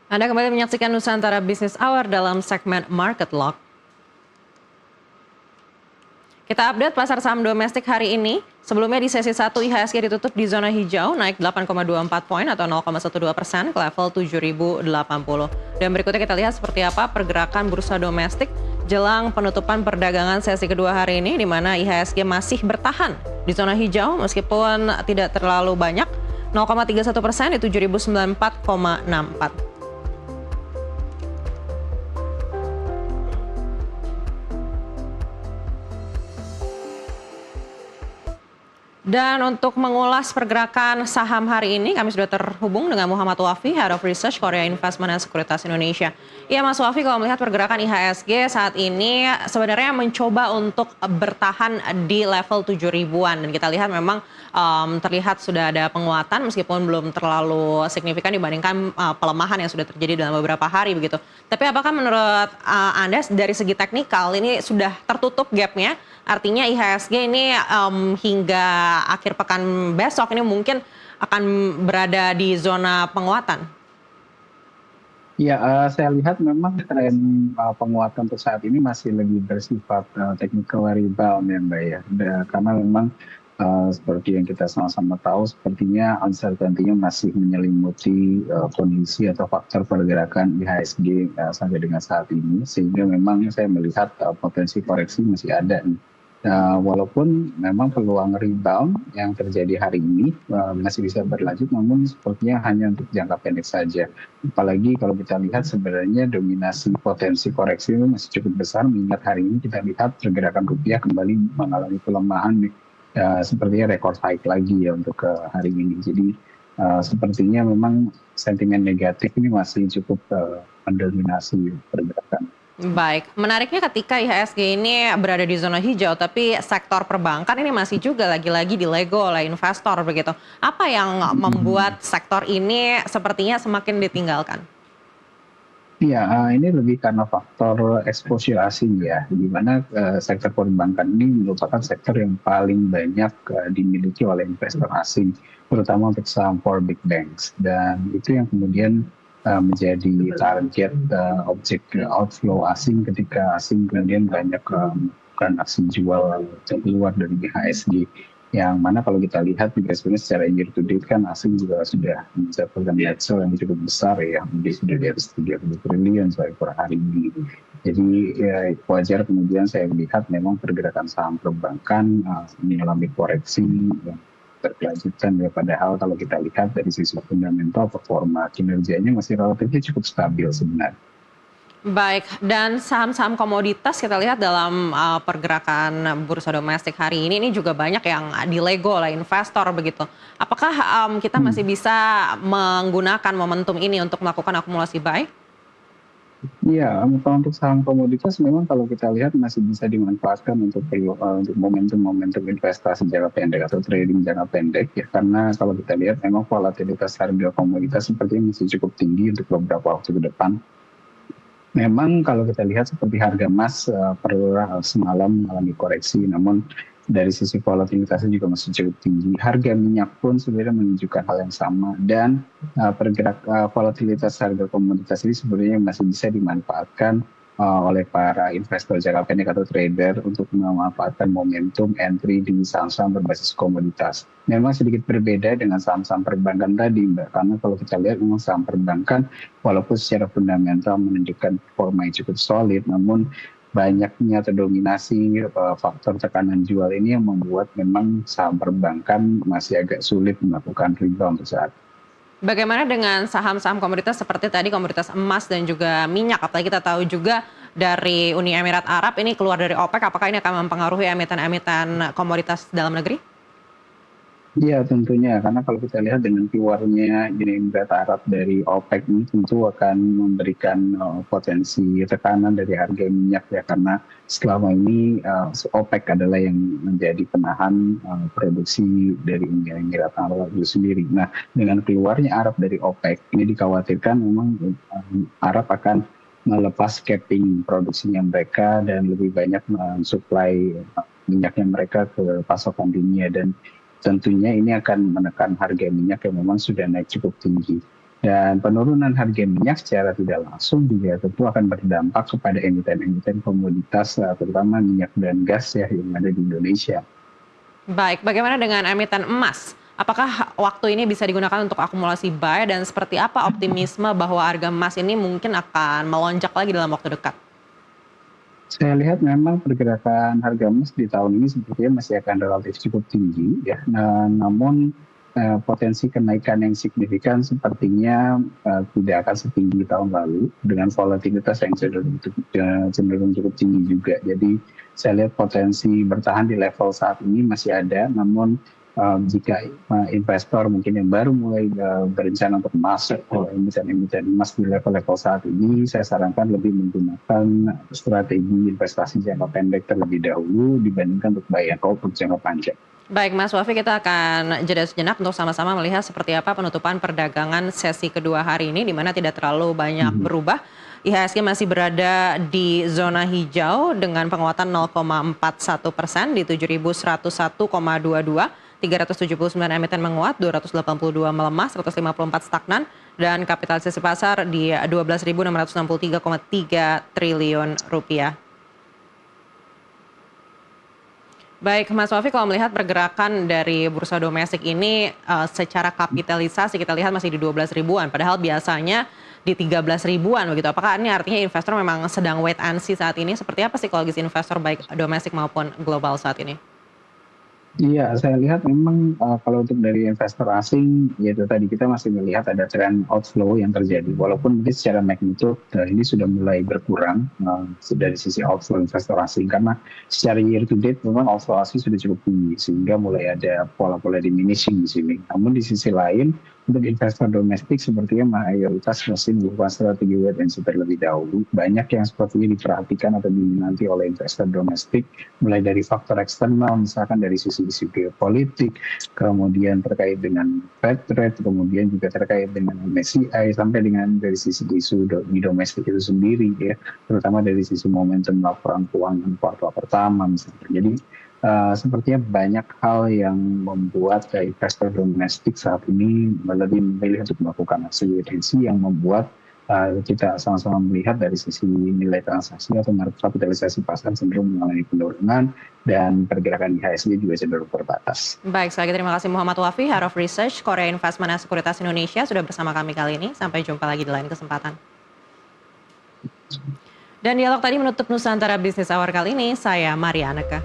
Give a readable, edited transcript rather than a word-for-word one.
Anda kembali menyaksikan Nusantara Business Hour dalam segmen Market Lock. Kita update pasar saham domestik hari ini. Sebelumnya di sesi 1 IHSG ditutup di zona hijau naik 8,24 poin atau 0,12% ke level 7.080. Dan berikutnya kita lihat seperti apa pergerakan bursa domestik jelang penutupan perdagangan sesi kedua hari ini, di mana IHSG masih bertahan di zona hijau meskipun tidak terlalu banyak, 0,31% di 7.094,64. Dan untuk mengulas pergerakan saham hari ini, kami sudah terhubung dengan Muhammad Wafi, Head of Research Korea Investment and Sekuritas Indonesia. Iya Mas Wafi, kalau melihat pergerakan IHSG saat ini sebenarnya mencoba untuk bertahan di level 7.000-an. Dan kita lihat memang terlihat sudah ada penguatan meskipun belum terlalu signifikan dibandingkan pelemahan yang sudah terjadi dalam beberapa hari begitu. Tapi apakah menurut Anda dari segi teknikal ini sudah tertutup gapnya? Artinya IHSG ini hingga akhir pekan besok ini mungkin akan berada di zona penguatan. Ya, saya lihat memang tren penguatan untuk saat ini masih lebih bersifat technical rebound ya Mbak ya. Karena memang seperti yang kita sama-sama tahu, sepertinya uncertainty-nya masih menyelimuti kondisi atau faktor pergerakan IHSG sampai dengan saat ini. Sehingga memang saya melihat potensi koreksi masih ada nih. Walaupun memang peluang rebound yang terjadi hari ini masih bisa berlanjut, namun sepertinya hanya untuk jangka pendek saja. Apalagi kalau kita lihat sebenarnya dominasi potensi koreksi itu masih cukup besar, mengingat hari ini kita lihat pergerakan rupiah kembali mengalami pelemahan sepertinya rekor high lagi ya untuk hari ini. Jadi sepertinya memang sentimen negatif ini masih cukup mendominasi pergerakan. Baik, menariknya ketika IHSG ini berada di zona hijau, tapi sektor perbankan ini masih juga lagi-lagi dilego oleh investor begitu. Apa yang membuat sektor ini sepertinya semakin ditinggalkan? Iya, ini lebih karena faktor exposure asing ya, di mana sektor perbankan ini merupakan sektor yang paling banyak dimiliki oleh investor asing, terutama untuk saham for big banks. Dan itu yang kemudian menjadi target objek outflow asing ketika asing kemudian banyak melakukan aksi jual keluar dari IHSG. Yang mana kalau kita lihat juga sebenarnya secara year to date kan asing juga sudah mencapai net sale yang cukup besar ya, mungkin sudah di atas 30 triliun per hari ini. Jadi ya, wajar kemudian saya melihat memang pergerakan saham perbankan mengalami koreksi yang berkelanjutan ya, padahal kalau kita lihat dari sisi fundamental performa kinerjanya masih relatif cukup stabil sebenarnya. Baik, dan saham-saham komoditas kita lihat dalam pergerakan bursa domestik hari ini juga banyak yang dilego oleh investor begitu. Apakah kita masih bisa menggunakan momentum ini untuk melakukan akumulasi buy? Iya, kalau untuk saham komoditas memang kalau kita lihat masih bisa dimanfaatkan untuk momentum-momentum investasi jangka pendek atau trading jangka pendek ya, karena kalau kita lihat memang volatilitas harga komoditas sepertinya masih cukup tinggi untuk beberapa waktu ke depan. Memang kalau kita lihat seperti harga emas semalam mengalami koreksi, namun dari sisi volatilitasnya juga masih cukup tinggi. Harga minyak pun sebenarnya menunjukkan hal yang sama, dan volatilitas harga komoditas ini sebenarnya masih bisa dimanfaatkan oleh para investor jangka pendek atau trader untuk memanfaatkan momentum entry di saham-saham berbasis komoditas. Memang sedikit berbeda dengan saham-saham perbankan tadi, Mbak, karena kalau kita lihat memang saham perbankan walaupun secara fundamental menunjukkan performa yang cukup solid, namun banyaknya atau dominasi faktor tekanan jual ini yang membuat memang saham perbankan masih agak sulit melakukan rebound saat. Bagaimana dengan saham-saham komoditas seperti tadi komoditas emas dan juga minyak? Apalagi kita tahu juga dari Uni Emirat Arab ini keluar dari OPEC, apakah ini akan mempengaruhi emiten-emiten komoditas dalam negeri? Iya tentunya, karena kalau kita lihat dengan keluarnya Uni Emirat Arab dari OPEC ini tentu akan memberikan potensi tekanan dari harga minyak ya, karena selama ini OPEC adalah yang menjadi penahan produksi dari Uni Emirat Arab itu sendiri. Nah, dengan keluarnya Arab dari OPEC ini dikhawatirkan memang Arab akan melepas capping produksinya mereka dan lebih banyak mensuplai minyaknya mereka ke pasokan dunia, dan tentunya ini akan menekan harga minyak yang memang sudah naik cukup tinggi. Dan penurunan harga minyak secara tidak langsung juga tentu akan berdampak kepada emiten-emiten komoditas, terutama minyak dan gas ya yang ada di Indonesia. Baik, bagaimana dengan emiten emas? Apakah waktu ini bisa digunakan untuk akumulasi buy dan seperti apa optimisme bahwa harga emas ini mungkin akan melonjak lagi dalam waktu dekat? Saya lihat memang pergerakan harga emas di tahun ini sepertinya masih akan relatif cukup tinggi ya. Nah, namun potensi kenaikan yang signifikan sepertinya tidak akan setinggi tahun lalu dengan volatilitas yang cenderung cukup tinggi juga. Jadi saya lihat potensi bertahan di level saat ini masih ada, namun jika investor mungkin yang baru mulai berencana untuk masuk ke emiten-emiten emas di level-level saat ini, saya sarankan lebih menggunakan strategi investasi jangka pendek terlebih dahulu dibandingkan untuk buy and hold untuk jangka panjang. Baik, Mas Wafi, kita akan jeda sejenak untuk sama-sama melihat seperti apa penutupan perdagangan sesi kedua hari ini, di mana tidak terlalu banyak berubah. IHSG masih berada di zona hijau dengan penguatan 0,41% di 7.101,22. 379 emiten menguat, 282 melemah, 154 stagnan, dan kapitalisasi pasar di 12.663,3 triliun rupiah. Baik, Mas Wafi, kalau melihat pergerakan dari bursa domestik ini secara kapitalisasi kita lihat masih di 12 ribuan, padahal biasanya di 13 ribuan begitu. Apakah ini artinya investor memang sedang wait and see saat ini? Seperti apa psikologis investor baik domestik maupun global saat ini? Iya, saya lihat memang kalau untuk dari investor asing, yaitu tadi kita masih melihat ada tren outflow yang terjadi. Walaupun mungkin secara magnitude ini sudah mulai berkurang dari sisi outflow investor asing. Karena secara year to date memang outflow asing sudah cukup tinggi. Sehingga mulai ada pola-pola diminishing di sini. Namun di sisi lain, untuk investor domestik sepertinya mayoritas masih melakukan strategi wait and see terlebih dahulu. Banyak yang sepertinya diperhatikan atau diminati oleh investor domestik. Mulai dari faktor eksternal, misalkan dari sisi isu geopolitik, kemudian terkait dengan Fed rate, kemudian juga terkait dengan MSCI, sampai dengan dari sisi isu di domestik itu sendiri ya, terutama dari sisi momentum laporan keuangan kuartal pertama misalnya. Jadi sepertinya banyak hal yang membuat investor domestik saat ini lebih memilih untuk melakukan aksi wait and see yang membuat kita sama-sama melihat dari sisi nilai transaksi atau market kapitalisasi pasar cenderung mengalami penurunan dan pergerakan IHSG juga cenderung terbatas. Baik, sekali lagi terima kasih Muhammad Wafi, Head of Research Korea Investment and Sekuritas Indonesia sudah bersama kami kali ini. Sampai jumpa lagi di lain kesempatan. Dan dialog tadi menutup Nusantara Business Hour kali ini, saya Maria Aneka.